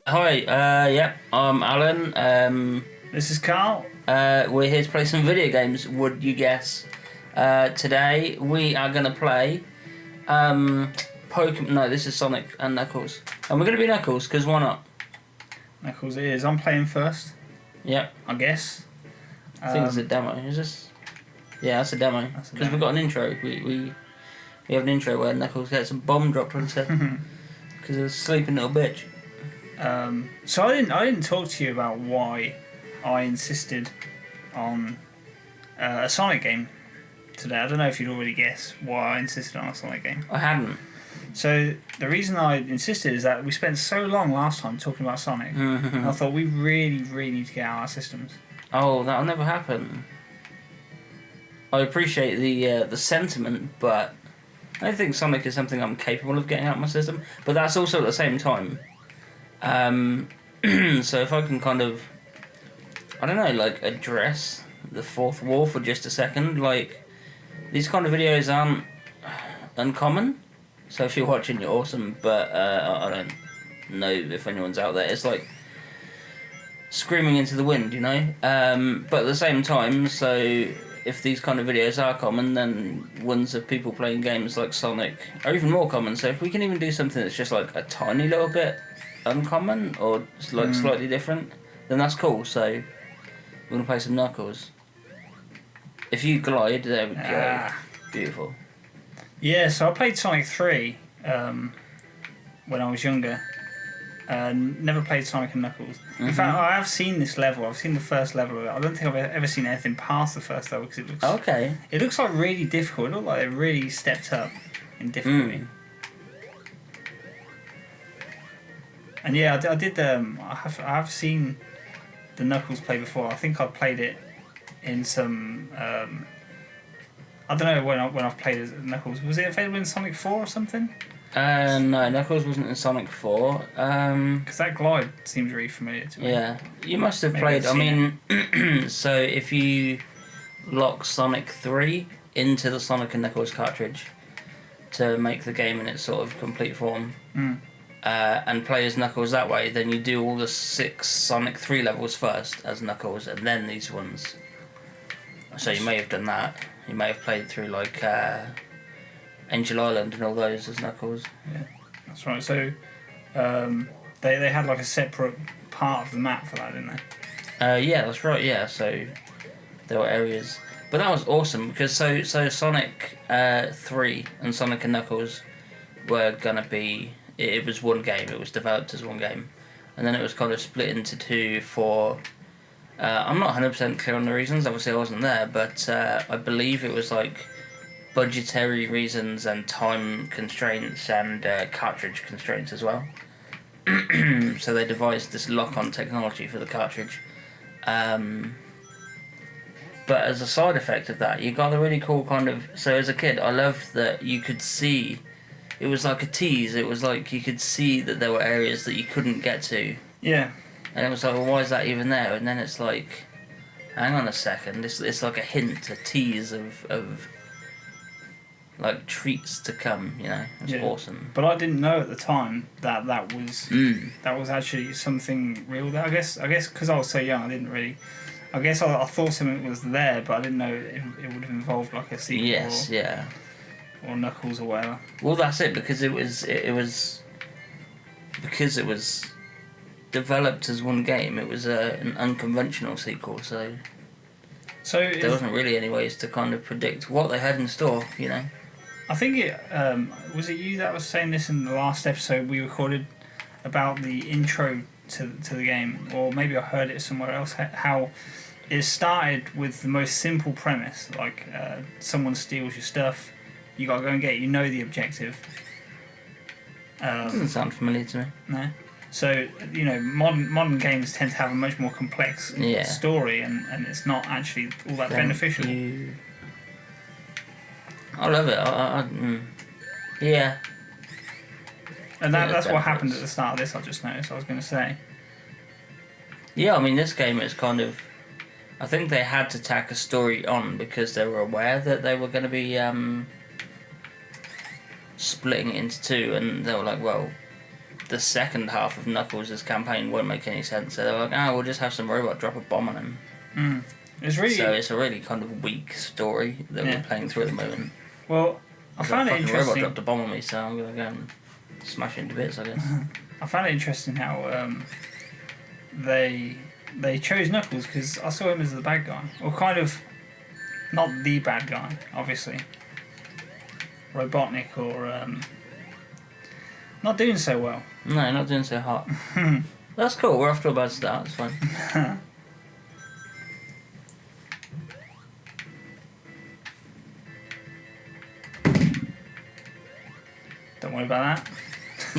Hi, yep, I'm Alan. This is Carl. We're here to play some video games, would you guess? Today we are gonna play, Pokemon. No, this is Sonic and Knuckles. And we're gonna be Knuckles, because why not? Knuckles it is. I'm playing first, Yep, I guess. I think it's a demo. Is this? Yeah, that's a demo. That's a Because we've demo. got an intro. We have an intro where Knuckles gets a bomb dropped on his head. Because he's a sleeping little bitch. So I didn't talk to you about why I insisted on a Sonic game today. I don't know if you'd already guessed why I insisted on a Sonic game. I hadn't. So the reason I insisted is that we spent so long last time talking about Sonic. And I thought we really need to get out our systems. Oh, that'll never happen. I appreciate the sentiment, but I don't think Sonic is something I'm capable of getting out of my system. But that's also at the same time. So if I can kind of, I don't know, like address the fourth wall for just a second, like these kind of videos aren't uncommon. So if you're watching, you're awesome. But I don't know if anyone's out there. It's like screaming into the wind, you know. But at the same time, so if these kind of videos are common, then ones of people playing games like Sonic are even more common. So if we can even do something that's just like a tiny little bit uncommon or like slightly different, then that's cool. So we're gonna play some Knuckles. If you glide, there we go. Beautiful. Yeah, so I played Sonic 3 when I was younger. Never played Sonic and Knuckles. In fact, I have seen this level. I've seen the first level of it. I don't think I've ever seen anything past the first level because it looks like really difficult. It looks like it really stepped up in difficulty. And yeah, I did. I have seen the Knuckles play before. I think I played it in some. I don't know when I've played as Knuckles. Was it available in Sonic 4 or something? No, Knuckles wasn't in Sonic 4. Because that glide seems really familiar to me. Yeah, you must have Maybe played. I've I seen mean, so if you lock Sonic 3 into the Sonic and Knuckles cartridge to make the game in its sort of complete form, and play as Knuckles that way, then you do all the 6 Sonic 3 levels first as Knuckles, and then these ones. So you may have done that. You may have played through like Angel Island and all those as Knuckles. Yeah, that's right. So they had like a separate part of the map for that, didn't they? Yeah, that's right. Yeah, so there were areas, but that was awesome because so Sonic 3 and Sonic and Knuckles were gonna be. It was one game. It was developed as one game, and then it was kind of split into two for. I'm not 100% clear on the reasons. Obviously, I wasn't there, but I believe it was like budgetary reasons and time constraints and cartridge constraints as well. So they devised this lock-on technology for the cartridge. But as a side effect of that, you got a really cool kind of. So as a kid, I loved that you could see. It was like a tease. It was like you could see that there were areas that you couldn't get to. Yeah. And it was like, well, why is that even there? And then it's like, hang on a second. It's like a hint, a tease of like treats to come. You know, it's awesome. But I didn't know at the time that was actually something real. There, I guess because I was so young, I didn't really. I guess I thought something was there, but I didn't know it would have involved like a sequel. Yes, yeah. Or Knuckles or whatever. Well, that's it because it was developed as one game. It was an unconventional sequel, so there wasn't really any ways to kind of predict what they had in store. You know. I think it was it you that was saying this in the last episode we recorded about the intro to the game, or maybe I heard it somewhere else. How it started with the most simple premise, like someone steals your stuff. You gotta go and get it. You know the objective. Doesn't sound familiar to me. No. So you know, modern games tend to have a much more complex story, and it's not actually all that beneficial. I love it. Yeah. And that's what happened at the start of this. I just noticed. I was going to say. Yeah, I mean, this game is kind of. I think they had to tack a story on because they were aware that they were going to be splitting it into two, and they were like, well, the second half of Knuckles' campaign won't make any sense. So they're like, we'll just have some robot drop a bomb on him. It's really So it's a really kind of weak story that we're playing through at the moment. well. I found it interesting. Robot dropped a bomb on me, so I'm gonna go and smash it into bits, I guess. I found it interesting how they chose Knuckles because I saw him as the bad guy, or kind of not the bad guy, obviously. Robotnik or not doing so well. No, not doing so hot. That's cool. We're off to a bad start. It's fine. Don't worry about that.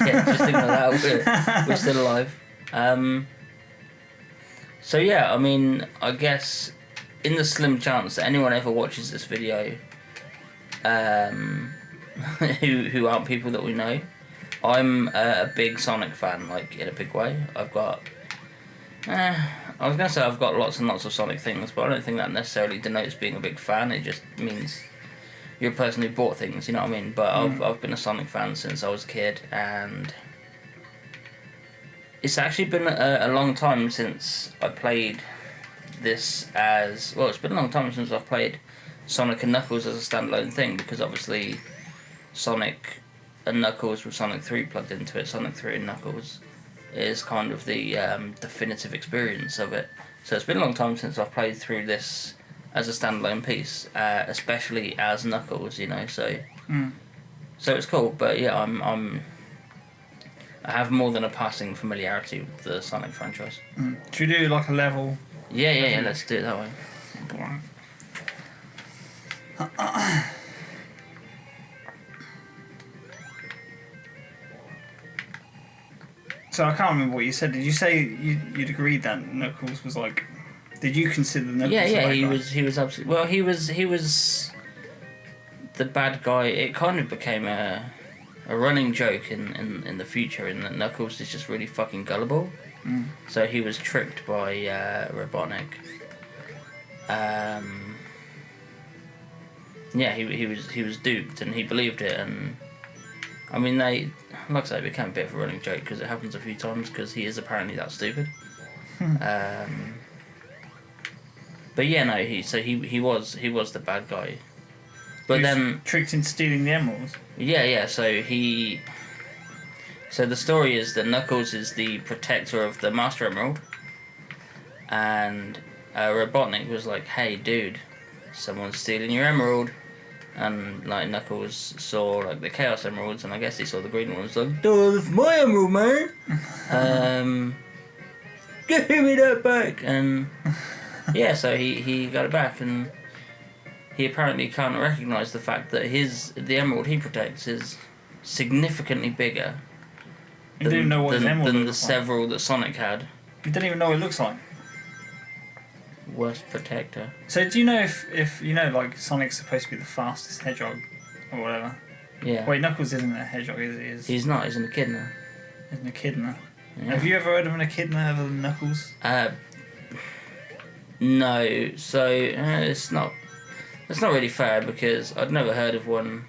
Yeah, just ignore that. We're still alive. So yeah, I mean, I guess in the slim chance that anyone ever watches this video, who aren't people that we know, I'm a big Sonic fan, like in a big way. I've got, I was gonna say I've got lots and lots of Sonic things, but I don't think that necessarily denotes being a big fan. It just means you're a person who bought things, you know what I mean? But I've been a Sonic fan since I was a kid, and it's actually been a long time since I played this as... Well, it's been a long time since I've played Sonic and Knuckles as a standalone thing, because obviously Sonic and Knuckles with Sonic 3 plugged into it, Sonic 3 and Knuckles is kind of the definitive experience of it. So it's been a long time since I've played through this as a standalone piece, especially as Knuckles, you know, so so it's cool. But yeah, I have more than a passing familiarity with the Sonic franchise. Should we do like a level? Yeah, let's do it that way. So I can't remember what you said. Did you say you'd agreed that Knuckles was like? Did you consider Knuckles? Yeah, he was absolutely. Well, he was the bad guy. It kind of became a running joke in the future, in that Knuckles is just really fucking gullible. So he was tricked by Robotnik. Yeah, he was duped, and he believed it, and I mean like I said, it became a bit of a running joke because it happens a few times because he is apparently that stupid. But yeah, no, he was the bad guy. But then tricked into stealing the emeralds. Yeah. So the story is that Knuckles is the protector of the Master Emerald, and Robotnik was like, "Hey, dude, someone's stealing your emerald," and like Knuckles saw like the Chaos Emeralds, and I guess he saw the green ones. Like, "Duh, that's my emerald, man! Give me that back!" And yeah, so he got it back, and he apparently can't recognise the fact that the emerald he protects is significantly bigger Than the several that Sonic had. You don't even know what it looks like. Worst protector. So do you know if you know like Sonic's supposed to be the fastest hedgehog or whatever? Yeah. Wait, Knuckles isn't a hedgehog, is he? He's not. He's an echidna. He's an echidna. Yeah. Have you ever heard of an echidna other than Knuckles? No. So it's not really fair because I'd never heard of one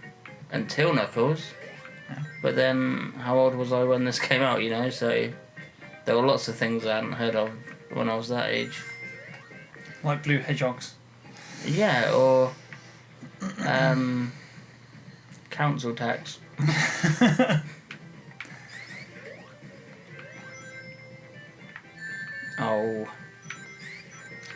until Knuckles. Yeah. But then, how old was I when this came out? You know, so there were lots of things I hadn't heard of when I was that age. Like blue hedgehogs. Yeah, or council tax. Oh.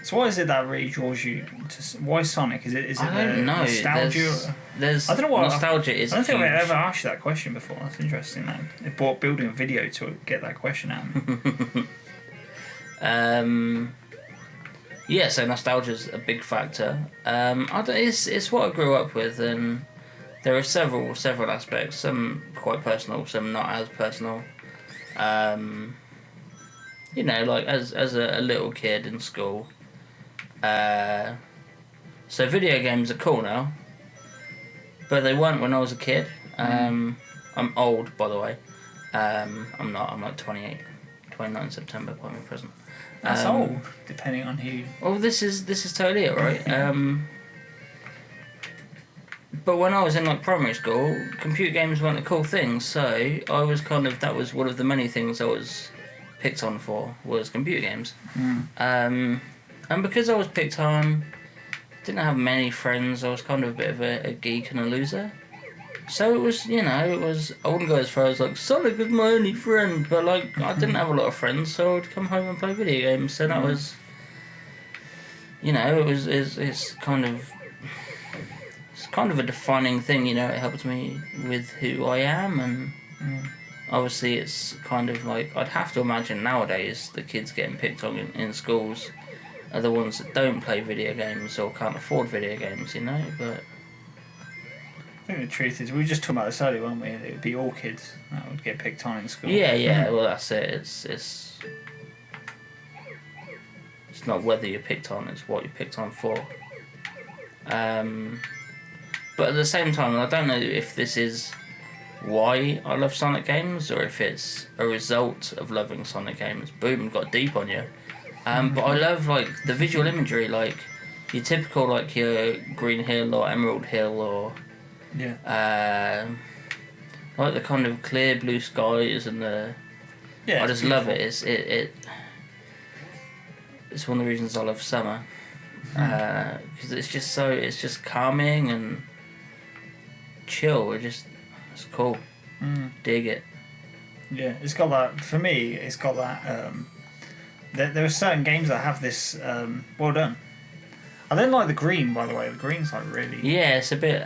So why is it that really draws you to? Why Sonic? Is it I don't know. nostalgia? There's I don't know what nostalgia is. I don't think huge. I've ever asked you that question before. That's interesting. That they bought building a video to get that question out. Yeah, so nostalgia's a big factor. It's what I grew up with, and there are several aspects. Some quite personal, some not as personal. You know, like as a little kid in school. So video games are cool now, but they weren't when I was a kid. I'm old, by the way. I'm not. I'm like 28. 29 September, quite my present. That's old, depending on who. Well, this is totally it, right? but when I was in like primary school, computer games weren't a cool thing. So I was that was one of the many things I was picked on for was computer games. And because I was picked on, didn't have many friends. I was kind of a bit of a geek and a loser. So it was, I wouldn't go as far as like Sonic is my only friend, but like I didn't have a lot of friends, so I'd come home and play video games. So that was, it's kind of a defining thing. It helped me with who I am, and obviously it's kind of like I'd have to imagine nowadays the kids getting picked on in schools are the ones that don't play video games or can't afford video games, but. I think the truth is, we were just talking about this earlier, weren't we? It would be all kids that would get picked on in school. Yeah. Well, that's it. It's not whether you're picked on; it's what you're picked on for. But at the same time, I don't know if this is why I love Sonic games or if it's a result of loving Sonic games. Boom, got deep on you. But I love like the visual imagery, like your typical like your Green Hill or Emerald Hill or. Yeah. Like the kind of clear blue skies and the. Yeah. I just love it. It's one of the reasons I love summer, because it's just calming and chill. It's cool. Dig it. Yeah, it's got that. For me, it's got that. There are certain games that have this. Well done. I don't like the green, by the way. The green's like really. Yeah, it's a bit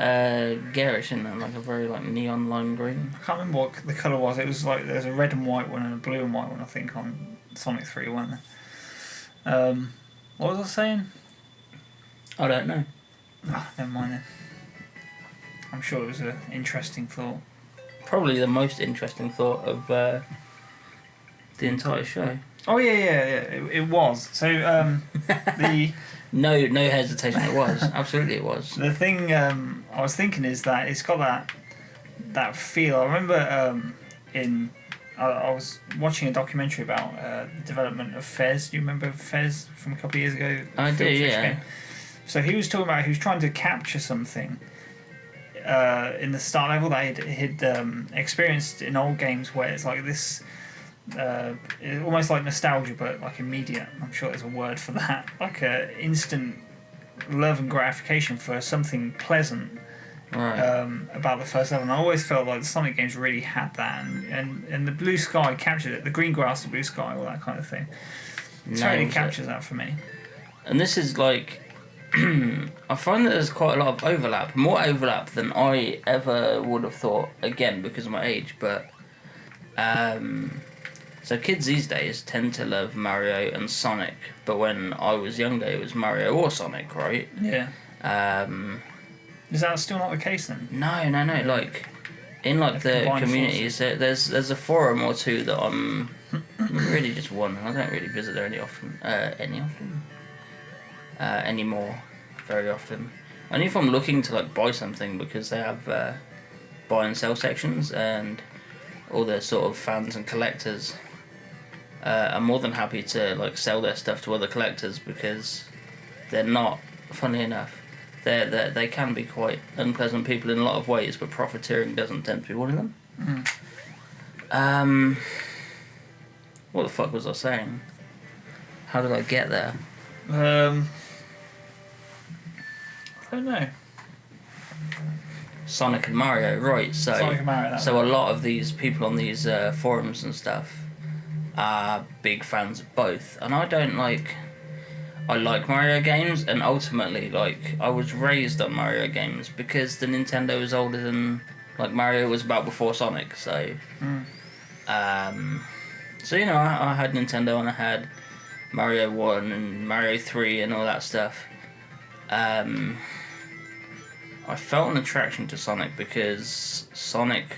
garish, isn't it? Like a very like neon lime green. I can't remember what the colour was. It was like there's a red and white one and a blue and white one, I think, on Sonic 3, wasn't there? What was I saying? I don't know. Oh, never mind then. I'm sure it was an interesting thought. Probably the most interesting thought of the entire show. Oh yeah. It was. So the. No hesitation. It was absolutely it was. The thing I was thinking is that it's got that feel. I remember I was watching a documentary about the development of Fez. Do you remember Fez from a couple of years ago? I do, yeah. Game? So he was talking about he was trying to capture something in the start level that he'd experienced in old games where it's like this. Almost like nostalgia, but like immediate. I'm sure there's a word for that. Like a instant love and gratification for something pleasant. Right. About the first level. And I always felt like the Sonic games really had that, and the blue sky captured it. The green grass, the blue sky, all that kind of thing. It totally captures that for me. And this is like. I find that there's quite a lot of overlap, more overlap than I ever would have thought. Again, because of my age, but. So kids these days tend to love Mario and Sonic, but when I was younger, it was Mario or Sonic, right? Yeah. Is that still not the case then? No. Like in like the communities, there's a forum or two that I'm really just one. I don't really visit there anymore, very often. Only if I'm looking to like buy something, because they have buy and sell sections, and all the sort of fans and collectors. I'm more than happy to like sell their stuff to other collectors, because they're not, funny enough, they can be quite unpleasant people in a lot of ways, but profiteering doesn't tend to be one of them. What the fuck was I saying? How did I get there? I don't know. Sonic and Mario, right? Sonic and Mario, so a lot of these people on these forums and stuff are big fans of both, and I don't like. I like Mario games, and ultimately, like, I was raised on Mario games because the Nintendo was older than, like, Mario was about before Sonic. So, so you know, I had Nintendo and I had Mario 1 and Mario 3 and all that stuff. I felt an attraction to Sonic because Sonic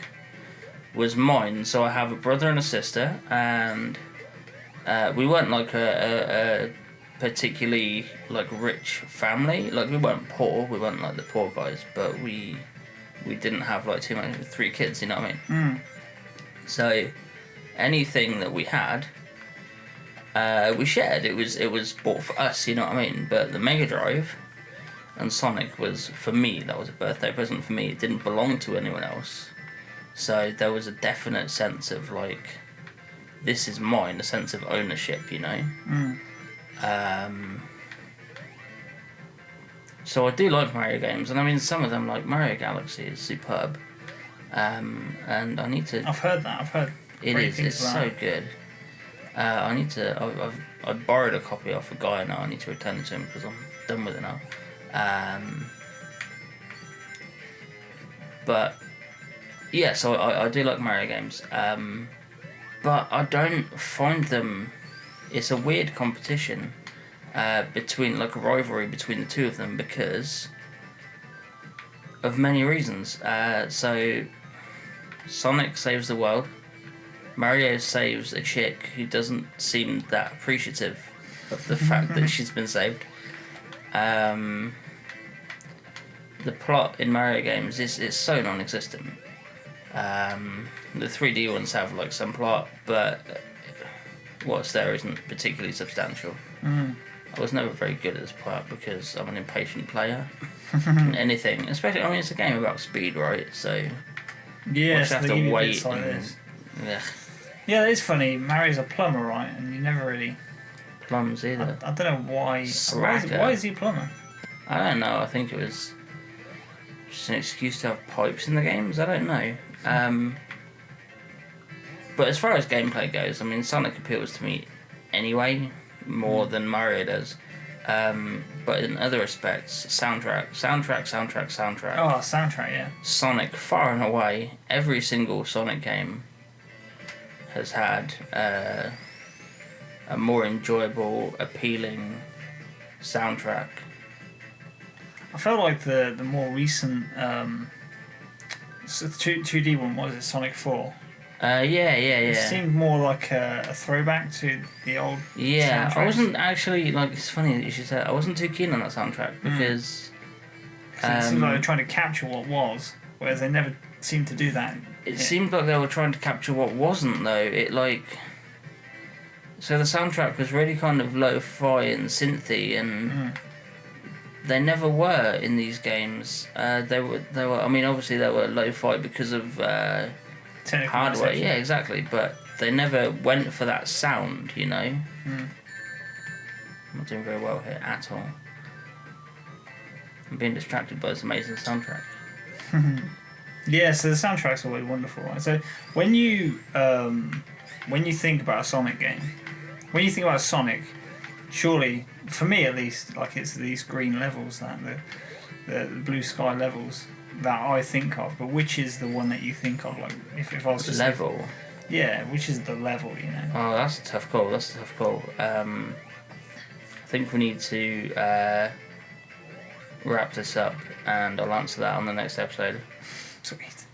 was mine. So I have a brother and a sister, and we weren't like a particularly like rich family. Like, we weren't poor. We weren't like the poor guys, but we didn't have like too much. 3 kids, you know what I mean? So anything that we had, we shared. It was bought for us, you know what I mean? But the Mega Drive, And Sonic was, for me, that was a birthday present for me. It didn't belong to anyone else. So there was a definite sense of like, this is mine, a sense of ownership, you know? So I do like Mario games, and I mean, some of them, like Mario Galaxy, is superb. And I need to. I've heard that. I've heard. It great is. things It's about so it. good. I need to. I borrowed a copy off a guy now. I need to return it to him because I'm done with it now. But yeah, so I do like Mario games. But I don't find them. It's a weird competition between, like, a rivalry between the two of them because of many reasons. So Sonic saves the world. Mario saves a chick who doesn't seem that appreciative of the fact that she's been saved. The plot in Mario games is so non-existent. The 3D ones have like some plot, but what's there isn't particularly substantial. I was never very good at this part because I'm an impatient player. Anything, especially, I mean, it's a game about speed, right? So Yes, you have they to give you wait bits like and this. yeah, Yeah, it's funny. Mario's a plumber, right? And you never really. plums either. I don't know why. Slacker. Why is he a plumber? I don't know. I think it was just an excuse to have pipes in the games. I don't know. But as far as gameplay goes, I mean, Sonic appeals to me anyway more than Mario does. But in other respects, soundtrack. Oh, soundtrack, yeah. Sonic, far and away, every single Sonic game has had a more enjoyable, appealing soundtrack. I felt like the more recent 2D one, what was it, Sonic 4? Yeah. It seemed more like a throwback to the old Yeah, I soundtracks. wasn't actually, like, it's funny that you should say that. I wasn't too keen on that soundtrack because 'Cause it seemed like they were trying to capture what was, whereas they never seemed to do that. it seemed like they were trying to capture what wasn't, though. It, like, so the soundtrack was really kind of lo-fi and synthy, and they never were in these games. They were. I mean, obviously they were lo-fi because of Technical hardware. limitation. Yeah, exactly. But they never went for that sound, you know. I'm not doing very well here at all. I'm being distracted by this amazing soundtrack. Yeah, so the soundtrack's always wonderful, right? So when you think about a Sonic game, when you think about Sonic, surely, for me at least, like, it's these green levels, that the blue sky levels that I think of. But which is the one that you think of? Like, if I was to say, Level. yeah, which is the level? You know. Oh, that's a tough call. I think we need to wrap this up, and I'll answer that on the next episode. Sweet.